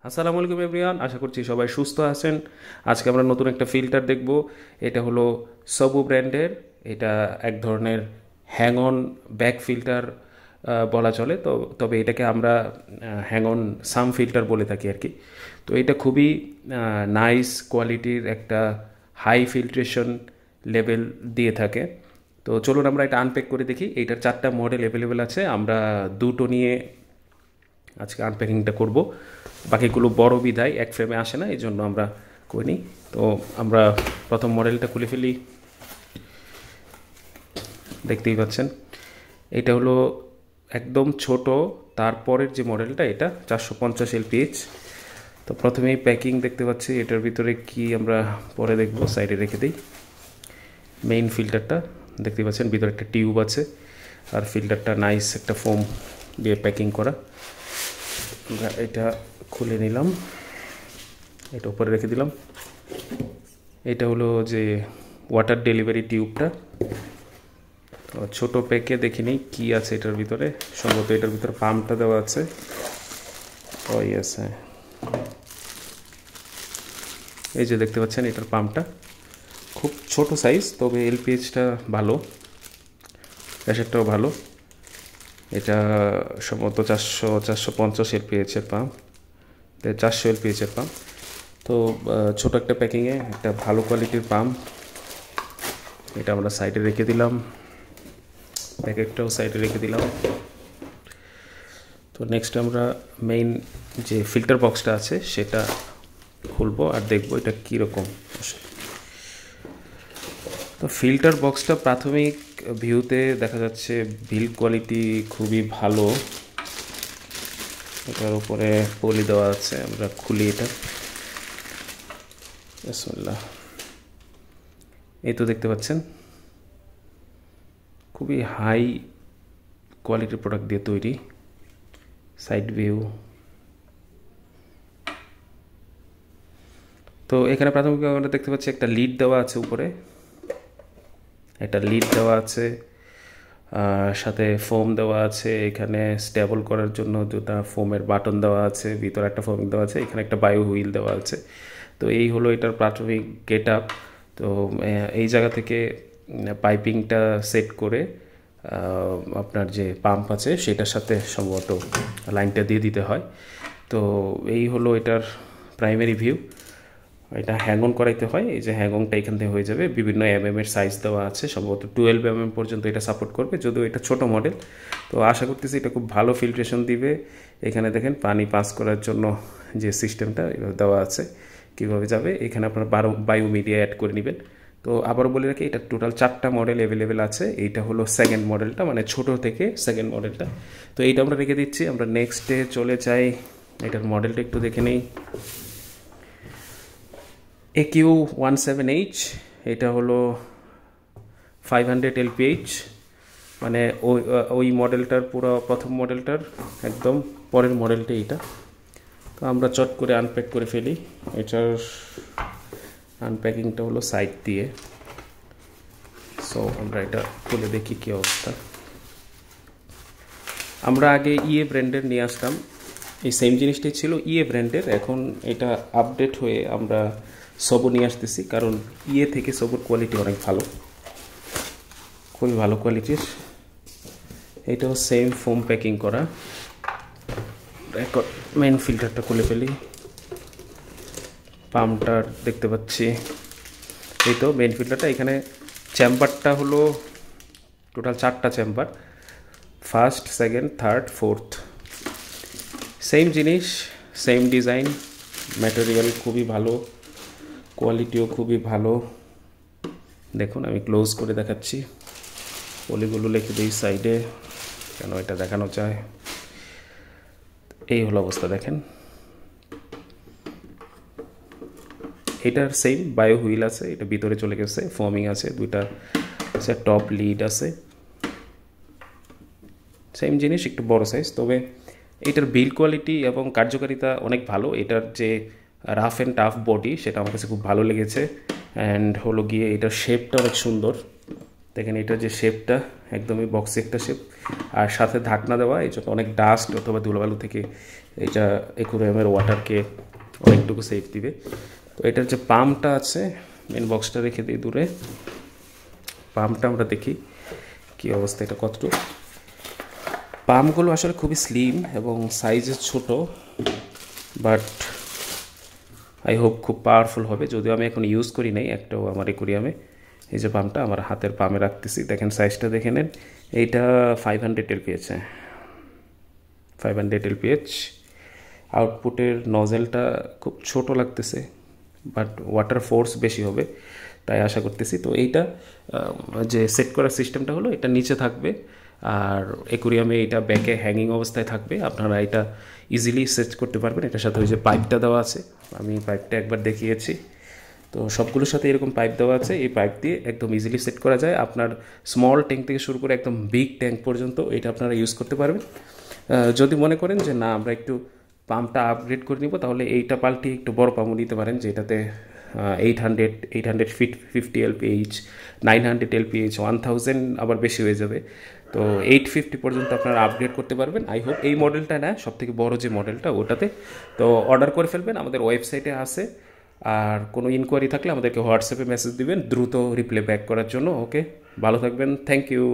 আসসালামু আলাইকুম এভরিওয়ান, আশা করছি সবাই সুস্থ আছেন। আজকে আমরা নতুন একটা ফিল্টার দেখব। এটা হলো সবু ব্র্যান্ডের। এটা এক ধরনের হ্যাং অন ব্যাক ফিল্টার বলা চলে। তবে এটাকে আমরা হ্যাং অন সাম ফিল্টার বলে থাকি আর কি। তো এটা খুবই নাইস কোয়ালিটির একটা হাই ফিল্ট্রেশন লেভেল দিয়ে থাকে। তো চলুন আমরা এটা আনপ্যাক করে দেখি। এইটার 4টা মডেল অ্যাভেলেবেল আছে। আমরা দুটো নিয়ে আজকে আনপ্যাকিংটা করব। বাকিগুলো বড় বিধায় এক ফ্রেমে আসে না, এই জন্য আমরা করিনি। তো আমরা প্রথম মডেলটা খুলে ফেলি। দেখতেই পাচ্ছেন এটা হলো একদম ছোট। তারপরের যে মডেলটা এটা 450 LPH। তো প্রথমেই প্যাকিং দেখতে পাচ্ছি। এটার ভিতরে কি আমরা পরে দেখব, সাইডে রেখে দিই। মেইন ফিল্টারটা দেখতে পাচ্ছেন, ভিতরে একটা টিউব আছে আর ফিল্টারটা নাইস একটা ফোম দিয়ে প্যাকিং করা। আমরা এটা খুলে নিলাম, এটা উপরে রেখে দিলাম। এটা হলো যে ওয়াটার ডেলিভারি টিউবটা। ছোট প্যাকে দেখিনি কি আছে এটার ভিতরে। সম্ভবত এটার ভিতরে পাম্পটা দেওয়া আছে। ও ইয়েস, হ্যাঁ, এই যে দেখতে পাচ্ছেন এটার পাম্পটা খুব ছোট সাইজ, তবে এলপিএইচটা ভালো, প্রেশারটাও ভালো। এটা সম্ভবত 450 এলপিএইচের পাম্প, 400 এলপিএইচের পাম্প। তো ছোট একটা প্যাকিংয়ে একটা ভালো কোয়ালিটির পাম্প। এটা আমরা সাইডে রেখে দিলাম, প্যাকেটটাও সাইডে রেখে দিলাম। তো নেক্সট আমরা মেইন যে ফিল্টার বক্সটা আছে সেটা খুলবো আর দেখবো এটা কীরকম। তো ফিল্টার বক্সটা প্রাথমিক ভিউতে দেখা যাচ্ছে বিল্ড কোয়ালিটি খুবই ভালো। এটার উপরে পলি দেওয়া আছে। আমরা খুলি এটা, বিসমিল্লাহ। এই তো দেখতে পাচ্ছেন খুবই হাই কোয়ালিটির প্রোডাক্ট দিয়ে তৈরি। Side view. তো এখানে প্রাথমিকভাবে আমরা দেখতে পাচ্ছি একটা লিড দেওয়া আছে উপরে, একটা লিড দেওয়া আছে, সাথে ফোম দেওয়া আছে। এখানে স্টেবল করার জন্য দুটা ফোমের বাটন দেওয়া আছে, ভিতরে একটা ফোম দেওয়া আছে, এখানে একটা বায়ো হুইল দেওয়া আছে। তো এই হলো এটার প্রাথমিক গেট আপ। তো এই জায়গা থেকে পাইপিংটা সেট করে আপনার যে পাম্প আছে সেটার সাথে সম্ভবত লাইনটা দিয়ে দিতে হয়। তো এই হলো এটার প্রাইমারি ভিউ। এটা হ্যাং অন করাইতে হয়। এই যে হ্যাং অনটা এখান থেকে হয়ে যাবে। বিভিন্ন এর সাইজ দেওয়া আছে, সম্ভবত 12 পর্যন্ত এটা সাপোর্ট করবে, যদিও এটা ছোট মডেল। তো আশা করতেছি এটা খুব ভালো ফিল্ট্রেশন দিবে। এখানে দেখেন পানি পাস করার জন্য যে সিস্টেমটা দেওয়া আছে কীভাবে যাবে। এখানে আপনার বায়ো মিডিয়া অ্যাড করে নেবেন। তো আবারও বলে রাখি, এটা টোটাল 4টা মডেল অ্যাভেলেবেল আছে। এইটা হলো সেকেন্ড মডেলটা, মানে ছোট থেকে সেকেন্ড মডেলটা। তো এইটা আমরা রেখে দিচ্ছি। আমরা নেক্সটে চলে যাই। এটার মডেলটা একটু দেখে নেই। AQ17H, এটা হলো 500 LPH, মানে ওই মডেলটার পুরো প্রথম মডেলটার একদম পরের মডেলটা এইটা। তো আমরা চট করে আনপ্যাক করে ফেলি। এটার আনপ্যাকিংটা হলো সাইড দিয়ে। সো আমরা এটা খুলে দেখি কী অবস্থা। আমরা আগে ব্র্যান্ডের নিয়ে আসতাম, এই সেম জিনিসটাই ছিল ব্র্যান্ডের। এখন এটা আপডেট হয়ে আমরা সবু নিয়ে আসতেছি, কারণ থেকে সবুর কোয়ালিটি অনেক ভালো, খুবই ভালো কোয়ালিটির। এটাও সেম ফোম প্যাকিং করা। মেন ফিল্টারটা খুলে ফেলি। পাম্পটার দেখতে পাচ্ছি, এই তো মেন ফিল্টারটা। এখানে চেম্বারটা হলো টোটাল 4টা chamber, first, second, third, fourth. Same জিনিস, সেম ডিজাইন, ম্যাটেরিয়াল খুবই ভালো, কোয়ালিটিও খুবই ভালো। দেখুন আমি ক্লোজ করে দেখাচ্ছি। পলিগুলো লিখে দিই সাইডে, কেন এটা দেখানো চায়। এই হলো অবস্থা, দেখেন। এটার সেম বায়ো হুইল আছে, এটা ভিতরে চলে গেছে, ফোমিং আছে, দুইটা আছে, টপ লিড আছে। সেম জিনিস, একটু বড় সাইজ। তবে এটার বিল্ড কোয়ালিটি এবং কার্যকারিতা অনেক ভালো। এটার যে রাফ অ্যান্ড টাফ বডি সেটা আমার কাছে খুব ভালো লেগেছে। অ্যান্ড হলো গিয়ে এটার শেপটা অনেক সুন্দর। দেখেন এটার যে শেপটা একদমই বক্সি একটা শেপ, আর সাথে ঢাকনা দেওয়া, এই জন্য অনেক ডাস্ট অথবা ধুলোবালু থেকে এটা অ্যাকুরিয়ামের ওয়াটারকে অনেকটুকু সেফ দিবে। তো এটার যে পাম্পটা আছে, মেন বক্সটা রেখে দিই দূরে, পাম্পটা আমরা দেখি কী অবস্থা, এটা কতটুকু। পাম্পগুলো আসলে খুবই স্লিম এবং সাইজে ছোট, বাট আই হোপ খুব পাওয়ারফুল হবে। যদিও আমি এখন ইউজ করি নাই একটাও আমার অ্যাকুরিয়ামে। এই যে পাম্পটা আমার হাতের পামে রাখতেছি, দেখেন সাইজটা দেখে নেন। এইটা 500 LPH, 500 LPH। আউটপুটের নজেলটা খুব ছোট লাগতেছে, বাট ওয়াটার ফোর্স বেশি হবে তাই আশা করতেছি। তো এইটা যে সেট করার সিস্টেমটা হলো, এটা নিচে থাকবে আর অ্যাকুরিয়ামে এটা ব্যাকে হ্যাঙ্গিং অবস্থায় থাকবে। আপনারা এটা ইজিলি সেট করতে পারবেন। এটার সাথে ওই যে পাইপটা দেওয়া আছে, আমি পাইপটা একবার দেখিয়েছি। তো সবগুলোর সাথে এরকম পাইপ দেওয়া আছে, এই পাইপ দিয়ে একদম ইজিলি সেট করা যায়। আপনার স্মল ট্যাঙ্ক থেকে শুরু করে একদম বিগ ট্যাঙ্ক পর্যন্ত এটা আপনারা ইউজ করতে পারবেন। যদি মনে করেন যে না আমরা একটু পাম্পটা আপগ্রেড করে নিব, তাহলে এইটা পাল্টি একটু বড় পাম্প নিতে পারেন, যেটাতে 850 LPH, 900 LPH, 1000 আবার বেশি হয়ে যাবে। তো 850 পর্যন্ত আপনারা আপগ্রেড করতে পারবেন। আই হোপ এই মডেলটা না, সবথেকে বড় যে মডেলটা ওটাতে। তো অর্ডার করে ফেলবেন, আমাদের ওয়েবসাইটে আছে। আর কোনো ইনকোয়ারি থাকলে আমাদেরকে হোয়াটসঅ্যাপে মেসেজ দিবেন দ্রুত রিপ্লাই ব্যাক করার জন্য। ওকে, ভালো থাকবেন, থ্যাংক ইউ।